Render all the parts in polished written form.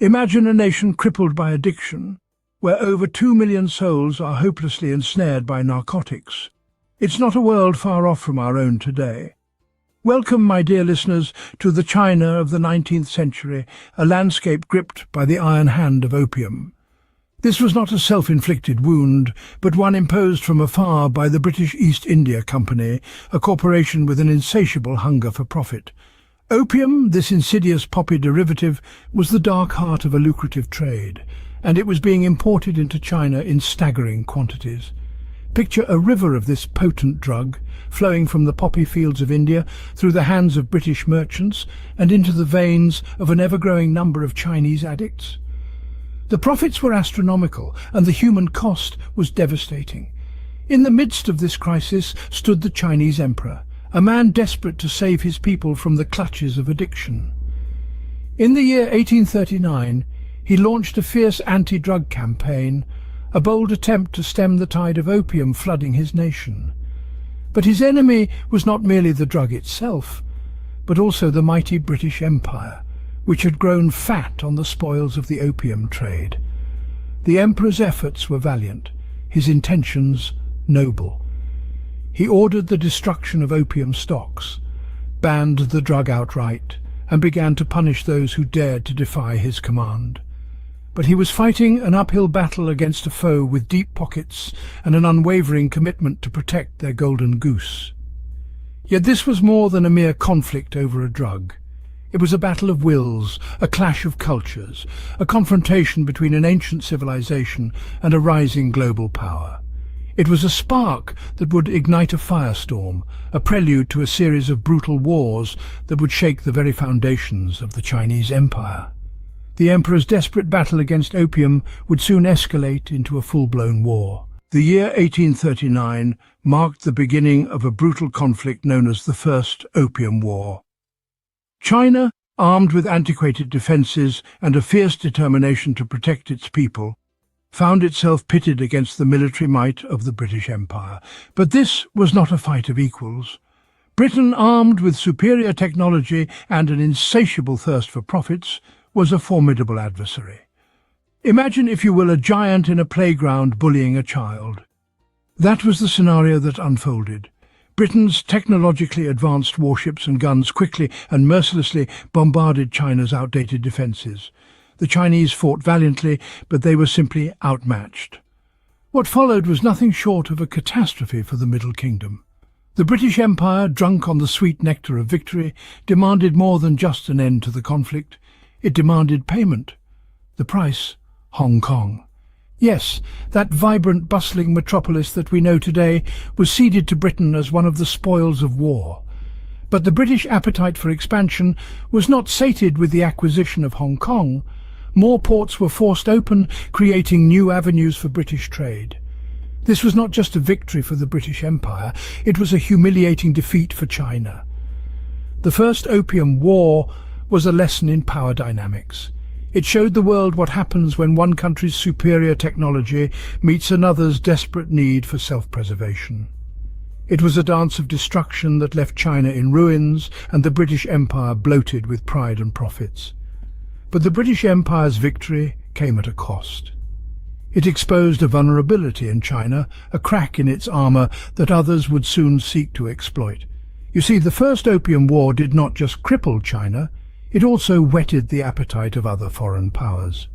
Imagine a nation crippled by addiction, where over 2 million souls are hopelessly ensnared by narcotics. It's not a world far off from our own today. Welcome, my dear listeners, to the China of the 19th century, a landscape gripped by the iron hand of opium. This was not a self-inflicted wound, but one imposed from afar by the British East India Company, a corporation with an insatiable hunger for profit. Opium, this insidious poppy derivative, was the dark heart of a lucrative trade, and it was being imported into China in staggering quantities. Picture a river of this potent drug, flowing from the poppy fields of India through the hands of British merchants and into the veins of an ever-growing number of Chinese addicts. The profits were astronomical, and the human cost was devastating. In the midst of this crisis stood the Chinese emperor, a man desperate to save his people from the clutches of addiction. In the year 1839, he launched a fierce anti-drug campaign, a bold attempt to stem the tide of opium flooding his nation. But his enemy was not merely the drug itself, but also the mighty British Empire, which had grown fat on the spoils of the opium trade. The emperor's efforts were valiant, his intentions noble. He ordered the destruction of opium stocks, banned the drug outright, and began to punish those who dared to defy his command. But he was fighting an uphill battle against a foe with deep pockets and an unwavering commitment to protect their golden goose. Yet this was more than a mere conflict over a drug. It was a battle of wills, a clash of cultures, a confrontation between an ancient civilization and a rising global power. It was a spark that would ignite a firestorm, a prelude to a series of brutal wars that would shake the very foundations of the Chinese Empire. The emperor's desperate battle against opium would soon escalate into a full-blown war. The year 1839 marked the beginning of a brutal conflict known as the First Opium War. China, armed with antiquated defences and a fierce determination to protect its people, found itself pitted against the military might of the British Empire. But this was not a fight of equals. Britain, armed with superior technology and an insatiable thirst for profits, was a formidable adversary. Imagine, if you will, a giant in a playground bullying a child. That was the scenario that unfolded. Britain's technologically advanced warships and guns quickly and mercilessly bombarded China's outdated defences. The Chinese fought valiantly, but they were simply outmatched. What followed was nothing short of a catastrophe for the Middle Kingdom. The British Empire, drunk on the sweet nectar of victory, demanded more than just an end to the conflict. It demanded payment. The price, Hong Kong. Yes, that vibrant, bustling metropolis that we know today was ceded to Britain as one of the spoils of war. But the British appetite for expansion was not sated with the acquisition of Hong Kong. More ports were forced open, creating new avenues for British trade. This was not just a victory for the British Empire, it was a humiliating defeat for China. The First Opium War was a lesson in power dynamics. It showed the world what happens when one country's superior technology meets another's desperate need for self-preservation. It was a dance of destruction that left China in ruins and the British Empire bloated with pride and profits. But the British Empire's victory came at a cost. It exposed a vulnerability in China, a crack in its armour that others would soon seek to exploit. You see, the First Opium War did not just cripple China, it also whetted the appetite of other foreign powers.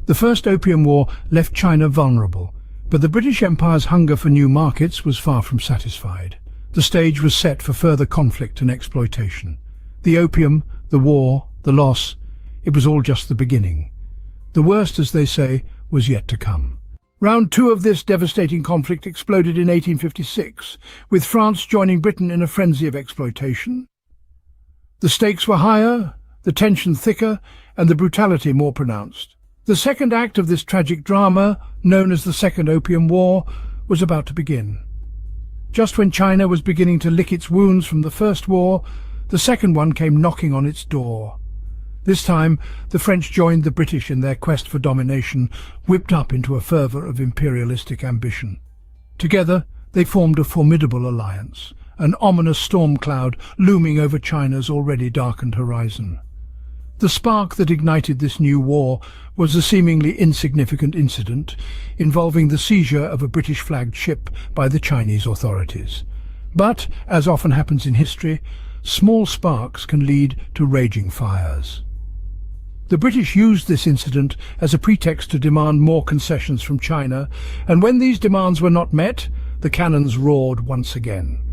The First Opium War left China vulnerable, but the British Empire's hunger for new markets was far from satisfied. The stage was set for further conflict and exploitation. The opium, the war, the loss, it was all just the beginning. The worst, as they say, was yet to come. Round 2 of this devastating conflict exploded in 1856, with France joining Britain in a frenzy of exploitation. The stakes were higher, the tension thicker, and the brutality more pronounced. The second act of this tragic drama, known as the Second Opium War, was about to begin. Just when China was beginning to lick its wounds from the first war, the second one came knocking on its door. This time, the French joined the British in their quest for domination, whipped up into a fervour of imperialistic ambition. Together, they formed a formidable alliance, an ominous storm cloud looming over China's already darkened horizon. The spark that ignited this new war was a seemingly insignificant incident involving the seizure of a British-flagged ship by the Chinese authorities. But, as often happens in history, small sparks can lead to raging fires. The British used this incident as a pretext to demand more concessions from China, and when these demands were not met, the cannons roared once again.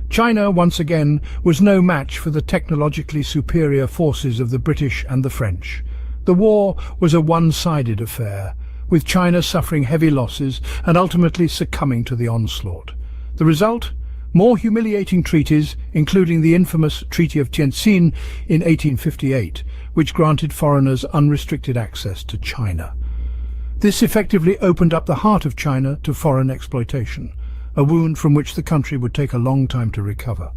China, once again, was no match for the technologically superior forces of the British and the French. The war was a one-sided affair, with China suffering heavy losses and ultimately succumbing to the onslaught. The result? More humiliating treaties, including the infamous Treaty of Tientsin in 1858, which granted foreigners unrestricted access to China. This effectively opened up the heart of China to foreign exploitation, a wound from which the country would take a long time to recover.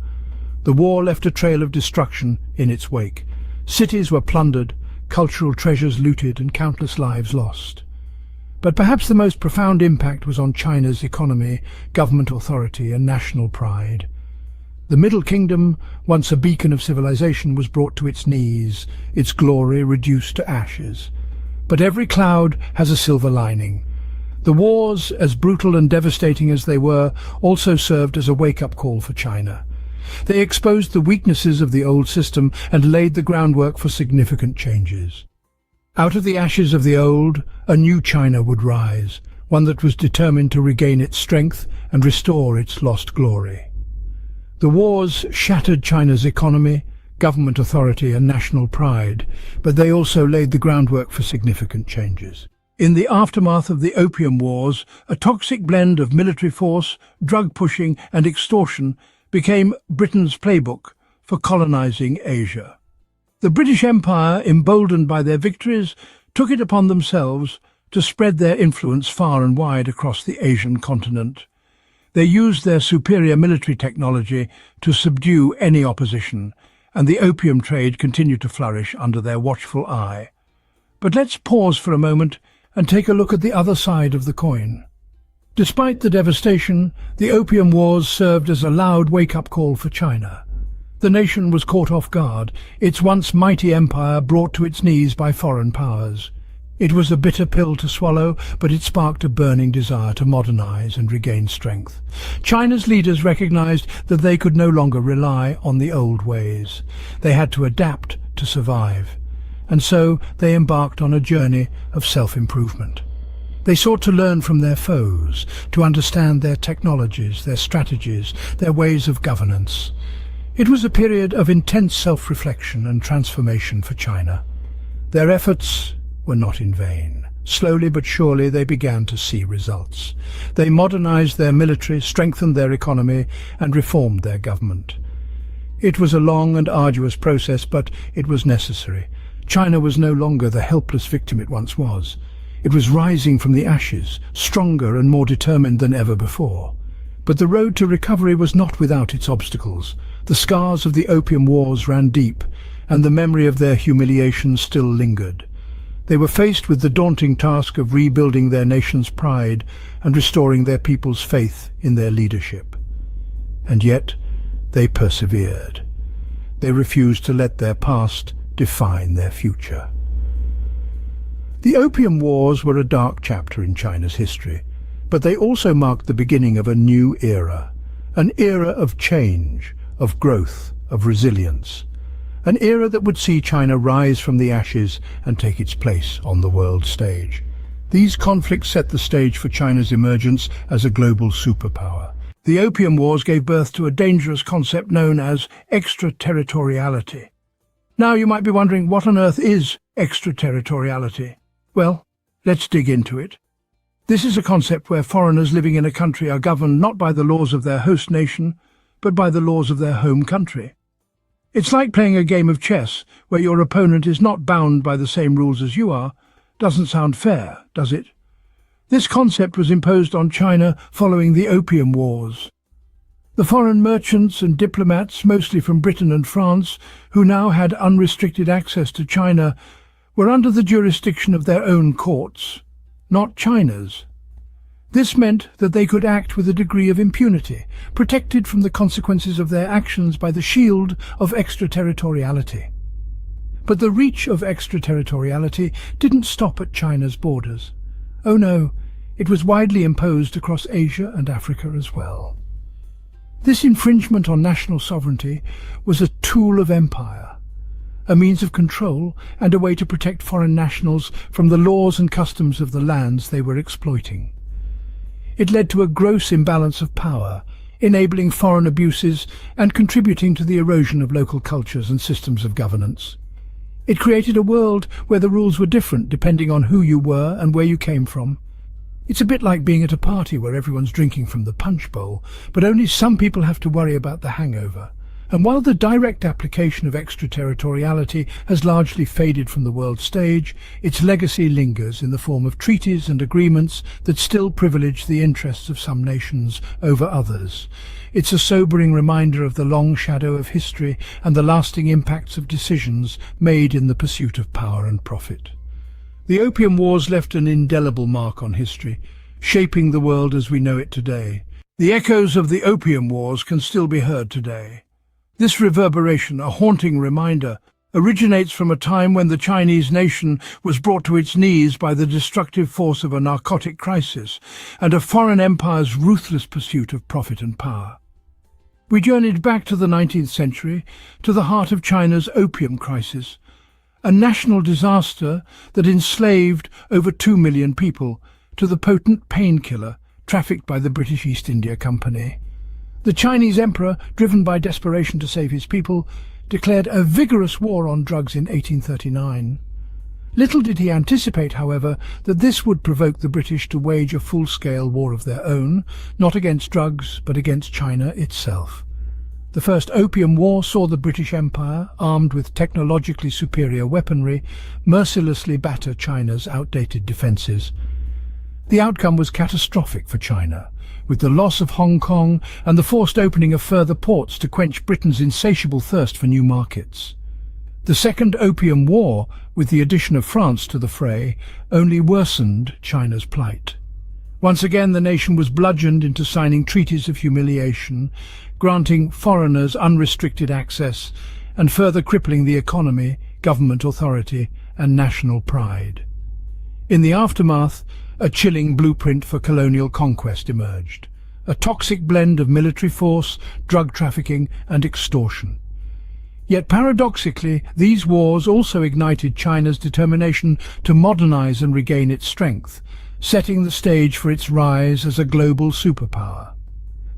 The war left a trail of destruction in its wake. Cities were plundered, cultural treasures looted, and countless lives lost. But perhaps the most profound impact was on China's economy, government authority, and national pride. The Middle Kingdom, once a beacon of civilization, was brought to its knees, its glory reduced to ashes. But every cloud has a silver lining. The wars, as brutal and devastating as they were, also served as a wake-up call for China. They exposed the weaknesses of the old system and laid the groundwork for significant changes. Out of the ashes of the old, a new China would rise, one that was determined to regain its strength and restore its lost glory. The wars shattered China's economy, government authority, and national pride, but they also laid the groundwork for significant changes. In the aftermath of the Opium Wars, a toxic blend of military force, drug pushing, and extortion became Britain's playbook for colonizing Asia. The British Empire, emboldened by their victories, took it upon themselves to spread their influence far and wide across the Asian continent. They used their superior military technology to subdue any opposition, and the opium trade continued to flourish under their watchful eye. But let's pause for a moment and take a look at the other side of the coin. Despite the devastation, the Opium Wars served as a loud wake-up call for China. The nation was caught off guard, its once mighty empire brought to its knees by foreign powers. It was a bitter pill to swallow, but it sparked a burning desire to modernize and regain strength. China's leaders recognized that they could no longer rely on the old ways. They had to adapt to survive. And so they embarked on a journey of self-improvement. They sought to learn from their foes, to understand their technologies, their strategies, their ways of governance. It was a period of intense self-reflection and transformation for China. Their efforts were not in vain. Slowly but surely they began to see results. They modernized their military, strengthened their economy, and reformed their government. It was a long and arduous process, but it was necessary. China was no longer the helpless victim it once was. It was rising from the ashes, stronger and more determined than ever before. But the road to recovery was not without its obstacles. The scars of the Opium Wars ran deep, and the memory of their humiliation still lingered. They were faced with the daunting task of rebuilding their nation's pride and restoring their people's faith in their leadership. And yet, they persevered. They refused to let their past define their future. The Opium Wars were a dark chapter in China's history, but they also marked the beginning of a new era, an era of change, of growth, of resilience, an era that would see China rise from the ashes and take its place on the world stage. These conflicts set the stage for China's emergence as a global superpower. The Opium Wars gave birth to a dangerous concept known as extraterritoriality. Now you might be wondering, what on earth is extraterritoriality? Well, let's dig into it. This is a concept where foreigners living in a country are governed not by the laws of their host nation, but by the laws of their home country. It's like playing a game of chess where your opponent is not bound by the same rules as you are. Doesn't sound fair, does it? This concept was imposed on China following the Opium Wars. The foreign merchants and diplomats, mostly from Britain and France, who now had unrestricted access to China, were under the jurisdiction of their own courts, not China's. This meant that they could act with a degree of impunity, protected from the consequences of their actions by the shield of extraterritoriality. But the reach of extraterritoriality didn't stop at China's borders. Oh no, it was widely imposed across Asia and Africa as well. This infringement on national sovereignty was a tool of empire, a means of control and a way to protect foreign nationals from the laws and customs of the lands they were exploiting. It led to a gross imbalance of power, enabling foreign abuses and contributing to the erosion of local cultures and systems of governance. It created a world where the rules were different depending on who you were and where you came from. It's a bit like being at a party where everyone's drinking from the punch bowl, but only some people have to worry about the hangover. And while the direct application of extraterritoriality has largely faded from the world stage, its legacy lingers in the form of treaties and agreements that still privilege the interests of some nations over others. It's a sobering reminder of the long shadow of history and the lasting impacts of decisions made in the pursuit of power and profit. The Opium Wars left an indelible mark on history, shaping the world as we know it today. The echoes of the Opium Wars can still be heard today. This reverberation, a haunting reminder, originates from a time when the Chinese nation was brought to its knees by the destructive force of a narcotic crisis and a foreign empire's ruthless pursuit of profit and power. We journeyed back to the 19th century, to the heart of China's opium crisis, a national disaster that enslaved over 2 million people, to the potent painkiller trafficked by the British East India Company. The Chinese emperor, driven by desperation to save his people, declared a vigorous war on drugs in 1839. Little did he anticipate, however, that this would provoke the British to wage a full-scale war of their own, not against drugs, but against China itself. The First Opium War saw the British Empire, armed with technologically superior weaponry, mercilessly batter China's outdated defences. The outcome was catastrophic for China, with the loss of Hong Kong and the forced opening of further ports to quench Britain's insatiable thirst for new markets. The Second Opium War, with the addition of France to the fray, only worsened China's plight. Once again, the nation was bludgeoned into signing treaties of humiliation, granting foreigners unrestricted access and further crippling the economy, government authority and national pride. In the aftermath, a chilling blueprint for colonial conquest emerged, a toxic blend of military force, drug trafficking and extortion. Yet paradoxically, these wars also ignited China's determination to modernize and regain its strength, setting the stage for its rise as a global superpower.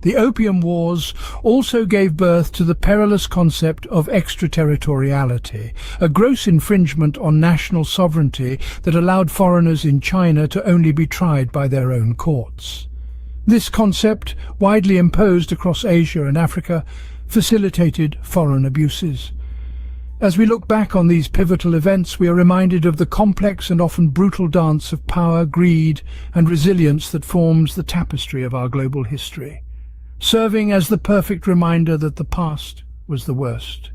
The Opium Wars also gave birth to the perilous concept of extraterritoriality, a gross infringement on national sovereignty that allowed foreigners in China to only be tried by their own courts. This concept, widely imposed across Asia and Africa, facilitated foreign abuses. As we look back on these pivotal events, we are reminded of the complex and often brutal dance of power, greed, and resilience that forms the tapestry of our global history, serving as the perfect reminder that the past was the worst,